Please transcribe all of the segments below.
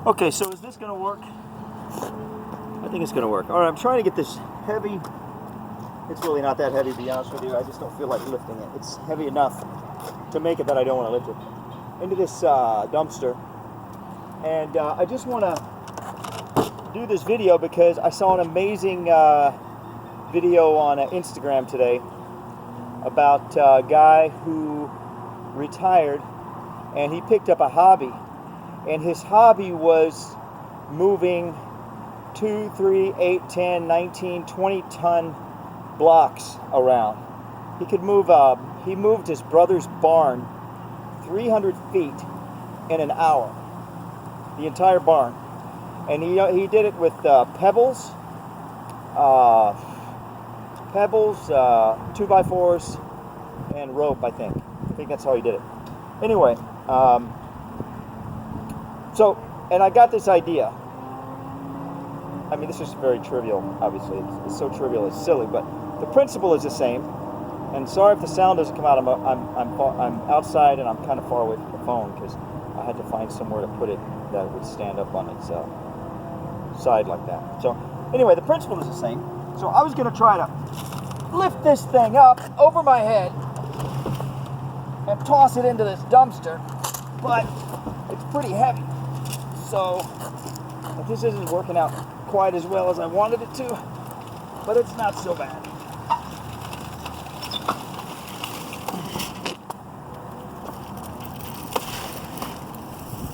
Okay, so is this going to work? I think it's going to work. All right, I'm trying to get this heavy. It's really not that heavy, to be honest with you. I just don't feel like lifting it. It's heavy enough to make it that I don't want to lift it. Into this dumpster. And I just want to do this video because I saw an amazing video on Instagram today about a guy who retired and he picked up a hobby. And his hobby was moving 2, 3, 8, 10, 19, 20 ton blocks around. He could move, he moved his brother's barn 300 feet in an hour. The entire barn. And he did it with pebbles, 2x4s, and rope, I think. I think that's how he did it. Anyway, and I got this idea. I mean, this is very trivial, obviously. It's so trivial, it's silly, but the principle is the same. And sorry if the sound doesn't come out. I'm outside and I'm kind of far away from the phone because I had to find somewhere to put it that would stand up on its side like that. So anyway, the principle is the same. So I was going to try to lift this thing up over my head and toss it into this dumpster, but it's pretty heavy. So this isn't working out quite as well as I wanted it to, but it's not so bad.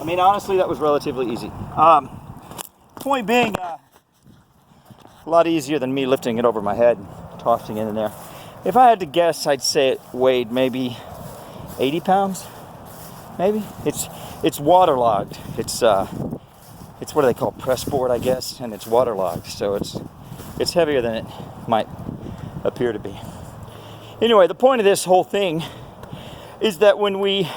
I mean, honestly, that was relatively easy. Point being, a lot easier than me lifting it over my head and tossing it in there. If I had to guess, I'd say it weighed maybe 80 pounds. Maybe. It's waterlogged. It's what do they call, press board, I guess, and it's waterlogged, so it's heavier than it might appear to be. Anyway, the point of this whole thing is that when we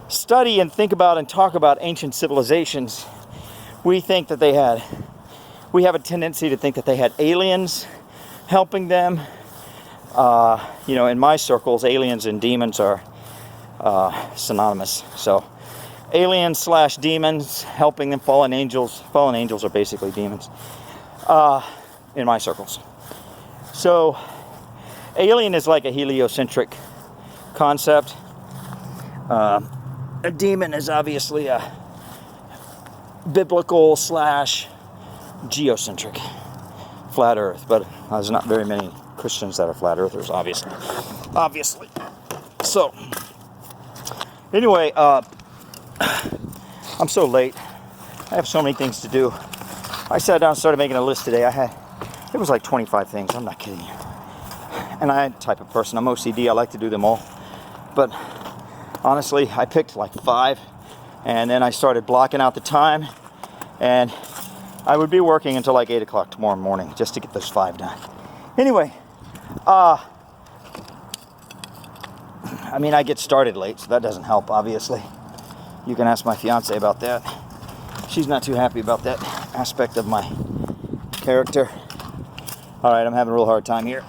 study and think about and talk about ancient civilizations, we have a tendency to think that they had aliens helping them. In my circles, aliens and demons are synonymous. So aliens / demons helping them, fallen angels. Fallen angels are basically demons in my circles. So alien is like a heliocentric concept. A demon is obviously a biblical / geocentric, flat earth, but there's not very many Christians that are flat earthers, obviously. So anyway, I'm so late. I have so many things to do. I sat down and started making a list today. It was like 25 things. I'm not kidding you. And I'm the type of person, I'm OCD. I like to do them all. But honestly, I picked like 5, and then I started blocking out the time, and I would be working until like 8 o'clock tomorrow morning just to get those 5 done. Anyway, I get started late, so that doesn't help, obviously. You can ask my fiance about that. She's not too happy about that aspect of my character. All right, I'm having a real hard time here.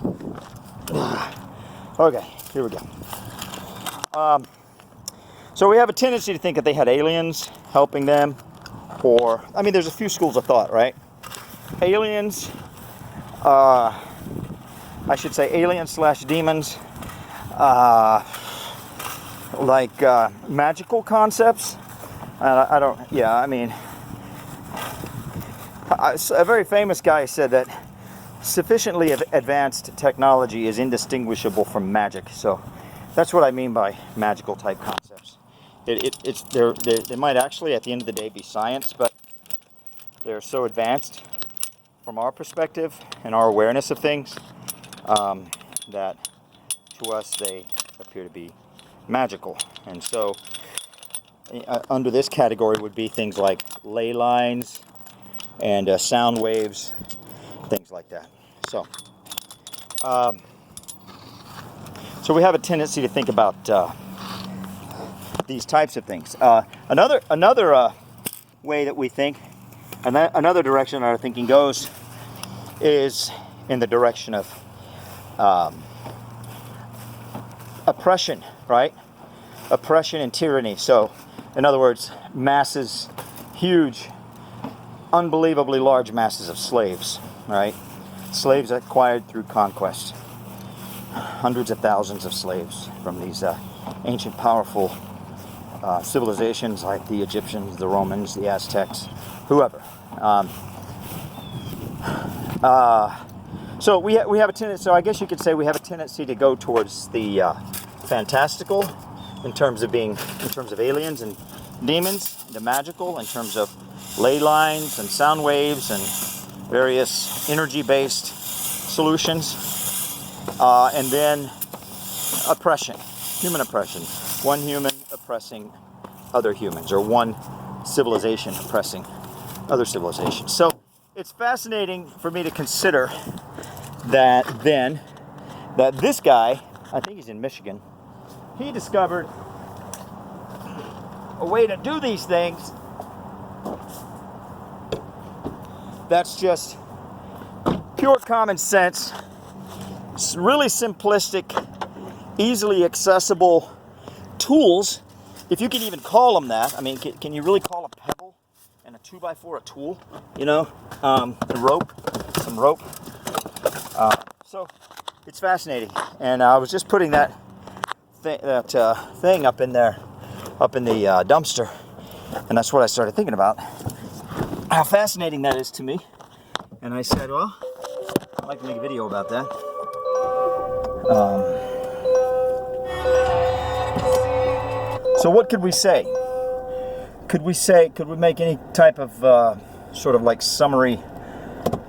Okay, here we go. So we have a tendency to think that they had aliens helping them, or, there's a few schools of thought, right? Aliens, I should say aliens / demons, magical concepts. A very famous guy said that sufficiently advanced technology is indistinguishable from magic. So that's what I mean by magical type concepts. They might actually, at the end of the day, be science, but they're so advanced from our perspective and our awareness of things that to us they appear to be magical. And so under this category would be things like ley lines and sound waves, things like that. So we have a tendency to think about these types of things. Another way that we think, and another direction our thinking goes, is in the direction of oppression, right? Oppression and tyranny. So, in other words, masses, huge unbelievably large masses of slaves, right? Slaves acquired through conquest. Hundreds of thousands of slaves from these ancient, powerful civilizations like the Egyptians, the Romans, the Aztecs, whoever. So we have a tendency. So I guess you could say we have a tendency to go towards the fantastical in terms of aliens and demons, the magical in terms of ley lines and sound waves and various energy-based solutions, and then oppression, human oppression, one human oppressing other humans, or one civilization oppressing other civilizations. So it's fascinating for me to consider that this guy, I think he's in Michigan, he discovered a way to do these things that's just pure common sense, really simplistic, easily accessible tools, if you can even call them that. I mean, can you really call a pebble and a 2x4 a tool? You know, some rope. So it's fascinating, and I was just putting that thing up in there, up in the dumpster, and that's what I started thinking about, how fascinating that is to me. And I said, well, I'd like to make a video about that. So what could we say? Could we make any type of sort of like summary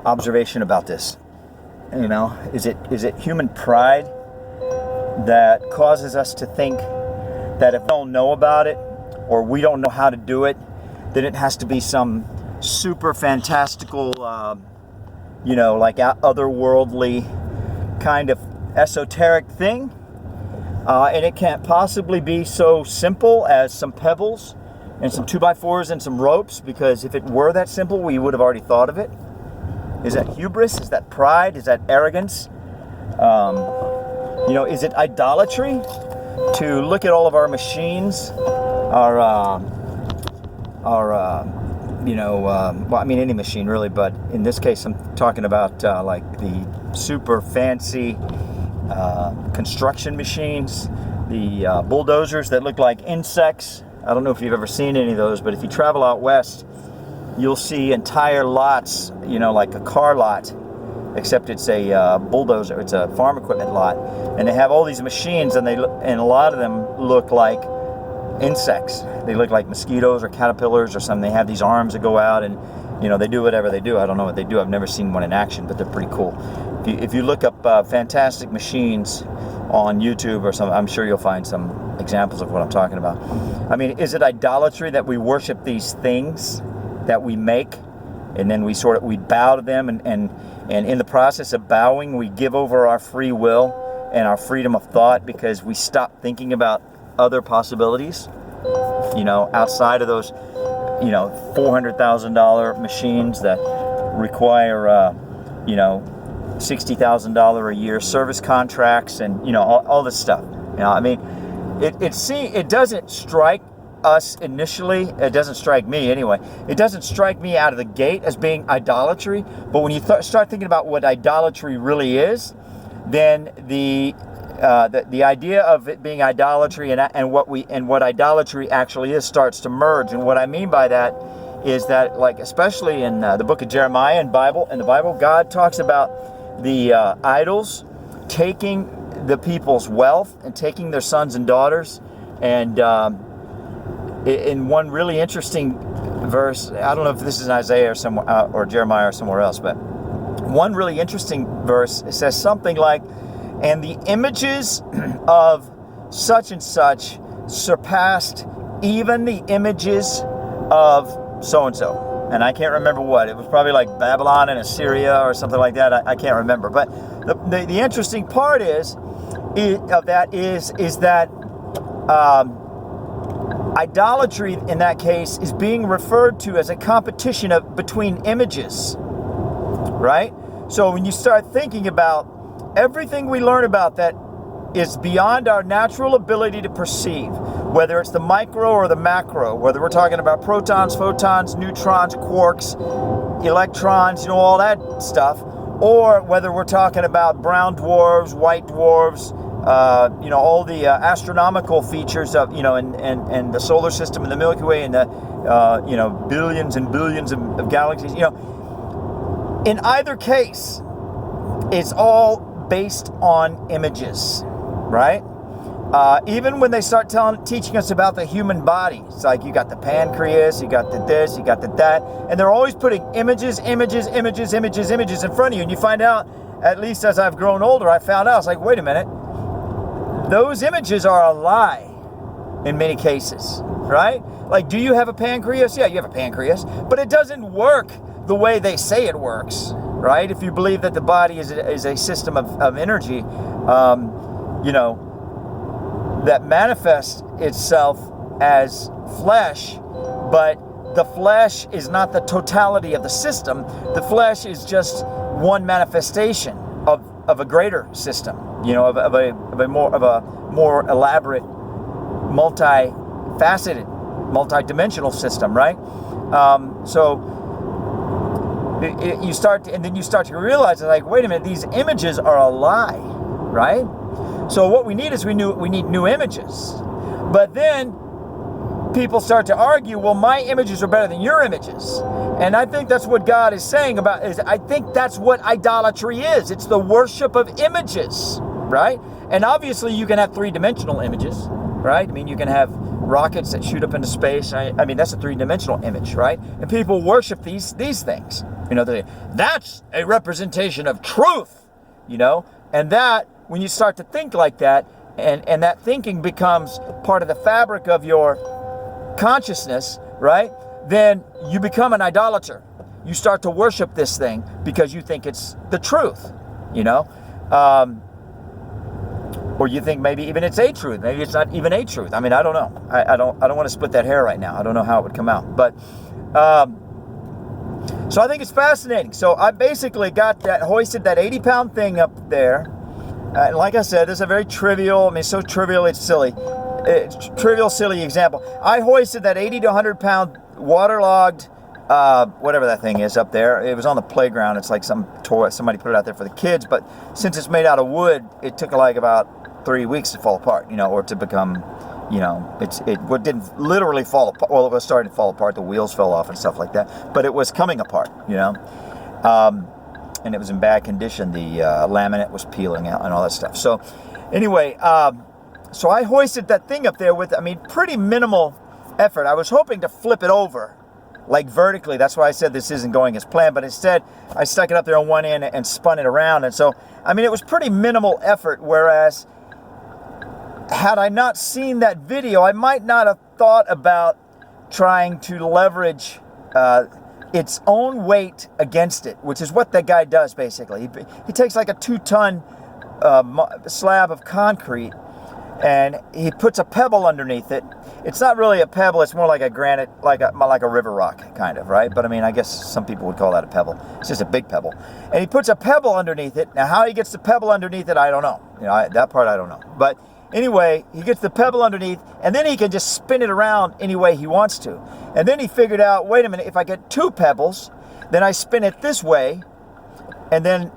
observation about this? You know, is it human pride that causes us to think that if we don't know about it, or we don't know how to do it, then it has to be some super fantastical, you know, like otherworldly kind of esoteric thing, and it can't possibly be so simple as some pebbles and some 2x4s and some ropes, because if it were that simple, we would have already thought of it. Is that hubris? Is that pride? Is that arrogance? You know, is it idolatry to look at all of our machines, our you know, well, I mean any machine really, but in this case I'm talking about like the super fancy construction machines, the bulldozers that look like insects. I don't know if you've ever seen any of those, but if you travel out west, you'll see entire lots, you know, like a car lot, except it's a bulldozer, it's a farm equipment lot, and they have all these machines, and a lot of them look like insects. They look like mosquitoes or caterpillars or something. They have these arms that go out, and you know, they do whatever they do. I don't know what they do. I've never seen one in action, but they're pretty cool. If you look up fantastic machines on YouTube or something, I'm sure you'll find some examples of what I'm talking about. I mean, is it idolatry that we worship these things that we make, and then we bow to them, and in the process of bowing, we give over our free will and our freedom of thought because we stop thinking about other possibilities, you know, outside of those, you know, $400,000 machines that require, you know, $60,000 a year service contracts, and you know, all this stuff. You know, I mean, it doesn't strike us initially. It doesn't strike me anyway. It doesn't strike me out of the gate as being idolatry. But when you start thinking about what idolatry really is, then the idea of it being idolatry and what idolatry actually is starts to merge. And what I mean by that is that, like, especially in the book of Jeremiah in the Bible, God talks about the idols taking the people's wealth and taking their sons and daughters. And in one really interesting verse, I don't know if this is in Isaiah or somewhere, or Jeremiah or somewhere else, but one really interesting verse, it says something like, "And the images of such and such surpassed even the images of so-and-so." And I can't remember what. It was probably like Babylon and Assyria or something like that. I can't remember. But the interesting part is that idolatry in that case is being referred to as a competition between images, right? So when you start thinking about everything we learn about that is beyond our natural ability to perceive, whether it's the micro or the macro, whether we're talking about protons, photons, neutrons, quarks, electrons, all that stuff, or whether we're talking about brown dwarfs, white dwarfs, all the astronomical features of, and the solar system and the Milky Way and the, billions and billions of galaxies, in either case, it's all based on images, right? Even when they start teaching us about the human body, it's like you got the pancreas, you got the this, you got the that, and they're always putting images in front of you, and you find out, at least as I've grown older, I found out, it's like, wait a minute, those images are a lie in many cases, right? Like, do you have a pancreas? Yeah, you have a pancreas, but it doesn't work the way they say it works, right? If you believe that the body is a system of energy, that manifests itself as flesh, but the flesh is not the totality of the system. The flesh is just one manifestation of a greater system, of a more elaborate, multi-faceted, multi-dimensional system, right? You start to realize, like, wait a minute, these images are a lie, right? So what we need is we need new images. But then people start to argue, well, my images are better than your images. And I think that's what God is saying I think that's what idolatry is. It's the worship of images, right? And obviously you can have three-dimensional images, right? I mean, you can have rockets that shoot up into space. I mean, that's a three-dimensional image, right? And people worship these things. That's a representation of truth, and that, when you start to think like that, and that thinking becomes part of the fabric of your consciousness, right? Then you become an idolater. You start to worship this thing because you think it's the truth, or you think maybe even it's a truth. Maybe it's not even a truth. I mean, I don't know. I don't want to split that hair right now. I don't know how it would come out, but so I think it's fascinating. So I basically hoisted that 80-pound thing up there. And like I said, this is a very trivial, so trivial it's silly. It's trivial, silly example. I hoisted that 80 to 100-pound waterlogged, whatever that thing is up there. It was on the playground. It's like some toy. Somebody put it out there for the kids. But since it's made out of wood, it took like about 3 weeks to fall apart, or to become, it didn't literally fall apart. Well, it was starting to fall apart. The wheels fell off and stuff like that. But it was coming apart, and it was in bad condition. The laminate was peeling out and all that stuff. So anyway, so I hoisted that thing up there with, pretty minimal effort. I was hoping to flip it over, like vertically. That's why I said this isn't going as planned. But instead, I stuck it up there on one end and spun it around. And so, it was pretty minimal effort. Whereas, had I not seen that video, I might not have thought about trying to leverage its own weight against it, which is what that guy does basically. He takes like a 2-ton slab of concrete and he puts a pebble underneath it. It's not really a pebble, it's more like a granite, like a river rock kind of, right? But I guess some people would call that a pebble. It's just a big pebble. And he puts a pebble underneath it. Now how he gets the pebble underneath it, I don't know. That part I don't know. But anyway, he gets the pebble underneath, and then he can just spin it around any way he wants to. And then he figured out, wait a minute, if I get 2 pebbles, then I spin it this way, and then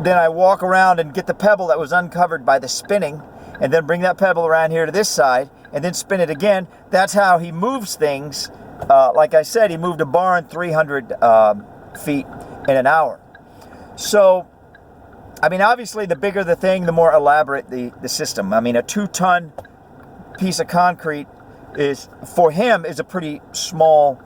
then I walk around and get the pebble that was uncovered by the spinning, and then bring that pebble around here to this side, and then spin it again. That's how he moves things. Like I said, he moved a barn 300 feet in an hour. So, obviously, the bigger the thing, the more elaborate the system. A 2-ton piece of concrete for him is a pretty small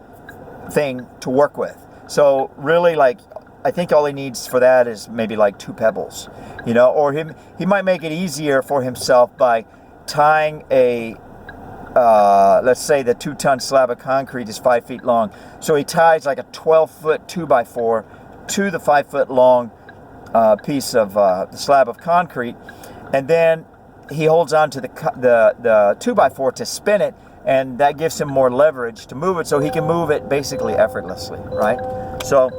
thing to work with. So really, I think all he needs for that is maybe like 2 pebbles, or he might make it easier for himself by tying a, let's say the 2-ton slab of concrete is 5 feet long. So he ties like a 12-foot 2x4 to the 5-foot long piece of the slab of concrete, and then he holds on to the 2x4 to spin it, and that gives him more leverage to move it, so he can move it basically effortlessly, right? So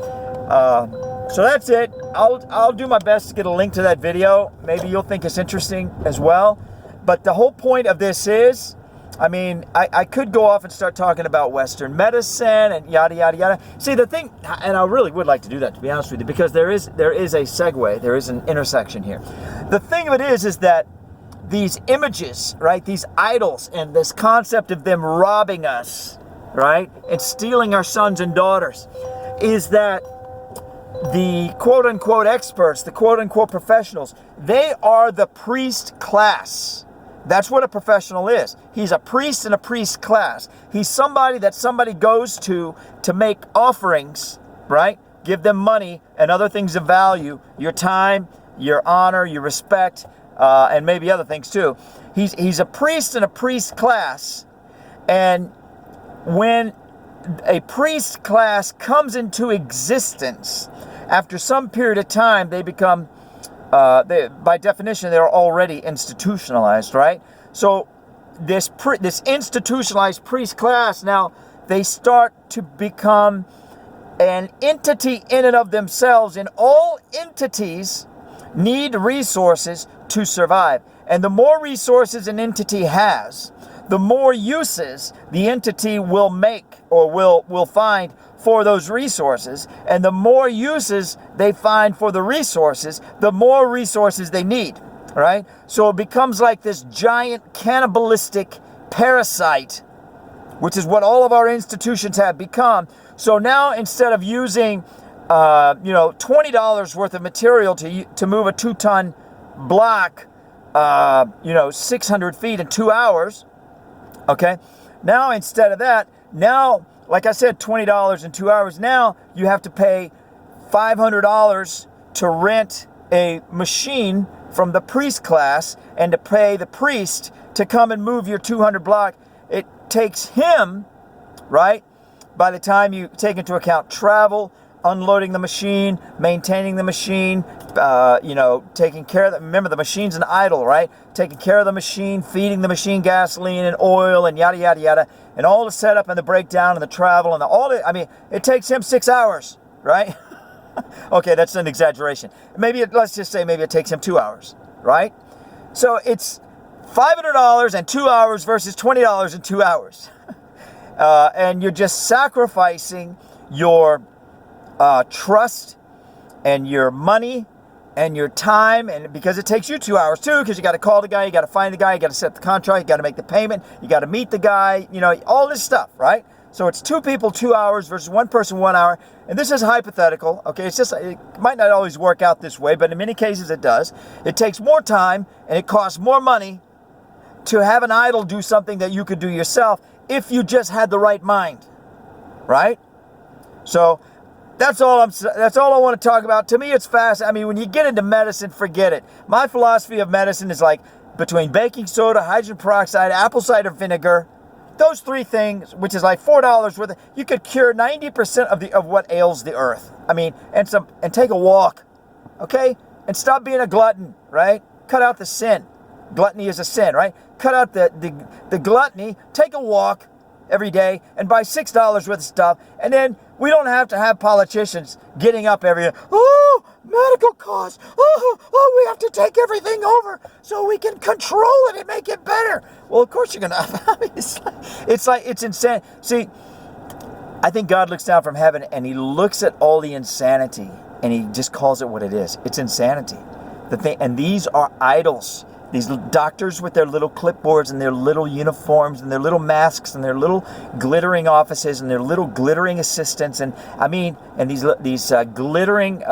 So that's it. I'll do my best to get a link to that video. Maybe you'll think it's interesting as well. But the whole point of this is, I mean, I could go off and start talking about Western medicine and yada, yada, yada. See, the thing, and I really would like to do that, to be honest with you, because there is a segue, there is an intersection here. The thing of it is that these images, right, these idols, and this concept of them robbing us, right, and stealing our sons and daughters, is that the quote-unquote experts, the quote-unquote professionals, they are the priest class. That's what a professional is. He's a priest in a priest class. He's somebody that somebody goes to make offerings, right? Give them money and other things of value, your time, your honor, your respect, and maybe other things too. He's a priest in a priest class, and when a priest class comes into existence, after some period of time, they become by definition, they're already institutionalized, right? So this institutionalized priest class, now they start to become an entity in and of themselves, and all entities need resources to survive. And the more resources an entity has, the more uses the entity will make or will find for those resources, and the more uses they find for the resources, the more resources they need, right? So it becomes like this giant cannibalistic parasite, which is what all of our institutions have become. So now, instead of using $20 worth of material to move a 2-ton block 600 feet in 2 hours, okay, now instead of that, now, like I said, $20 in 2 hours. Now you have to pay $500 to rent a machine from the priest class, and to pay the priest to come and move your 200 block. It takes him, right, by the time you take into account travel, unloading the machine, maintaining the machine, taking care of the, remember the machine's an idol, right? Taking care of the machine, feeding the machine gasoline and oil and yada, yada, yada. And all the setup and the breakdown and the travel and it takes him 6 hours, right? Okay, that's an exaggeration. Let's just say maybe it takes him 2 hours, right? So it's $500 and 2 hours versus $20 and 2 hours. And you're just sacrificing your trust and your money and your time, and because it takes you 2 hours too, because you got to call the guy, you got to find the guy, you got to set the contract, you got to make the payment, you got to meet the guy, all this stuff, right? So it's 2 people 2 hours versus 1 person 1 hour, and this is hypothetical, okay? It might not always work out this way, but in many cases it does. It takes more time and it costs more money to have an idol do something that you could do yourself if you just had the right mind, right? So that's all I want to talk about. To me, it's fast. I mean, when you get into medicine, forget it. My philosophy of medicine is like between baking soda, hydrogen peroxide, apple cider vinegar, those 3 things, which is like $4 worth, you could cure 90% of what ails the earth. I mean, and take a walk, okay? And stop being a glutton, right? Cut out the sin. Gluttony is a sin, right? Cut out the gluttony, take a walk every day and buy $6 worth of stuff, and then we don't have to have politicians getting up every day. Oh, medical costs. Oh, we have to take everything over so we can control it and make it better. Well, of course you're gonna. I mean, it's insane. See, I think God looks down from heaven and he looks at all the insanity and he just calls it what it is. It's insanity. And these are idols. These doctors with their little clipboards and their little uniforms and their little masks and their little glittering offices and their little glittering assistants and these glittering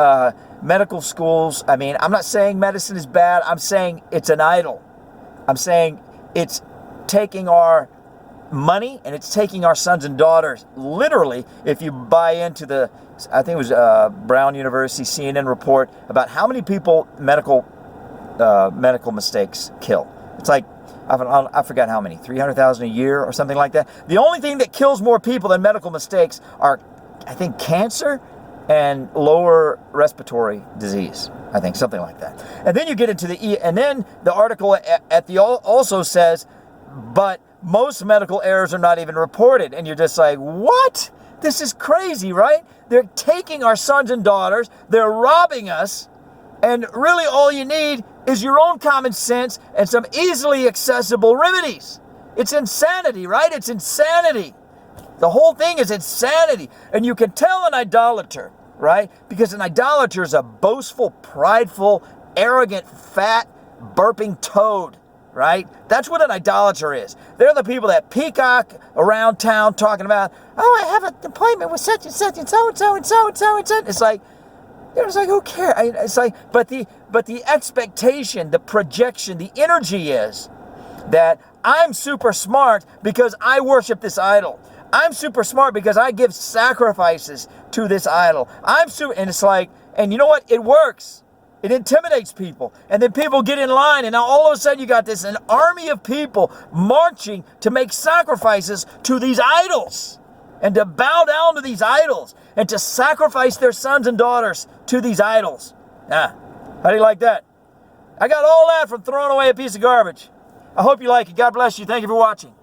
medical schools. I mean, I'm not saying medicine is bad. I'm saying it's an idol. I'm saying it's taking our money and it's taking our sons and daughters. Literally, if you buy into I think it was Brown University CNN report about how many people medical mistakes kill. It's like, I forgot how many, 300,000 a year or something like that. The only thing that kills more people than medical mistakes are, I think, cancer and lower respiratory disease. I think something like that. And then you get into and then the article at the also says, but most medical errors are not even reported. And you're just like, what? This is crazy, right? They're taking our sons and daughters, they're robbing us, and really all you need is your own common sense and some easily accessible remedies. It's insanity, right? It's insanity. The whole thing is insanity. And you can tell an idolater, right? Because an idolater is a boastful, prideful, arrogant, fat, burping toad, right? That's what an idolater is. They're the people that peacock around town talking about, oh, I have an appointment with such and such and so and so and so and so and so. It's like, who cares? It's like, but the expectation, the projection, the energy is that I'm super smart because I worship this idol. I'm super smart because I give sacrifices to this idol. And it's like, and you know what? It works. It intimidates people. And then people get in line, and now all of a sudden you got an army of people marching to make sacrifices to these idols and to bow down to these idols and to sacrifice their sons and daughters to these idols. How do you like that? I got all that from throwing away a piece of garbage. I hope you like it. God bless you. Thank you for watching.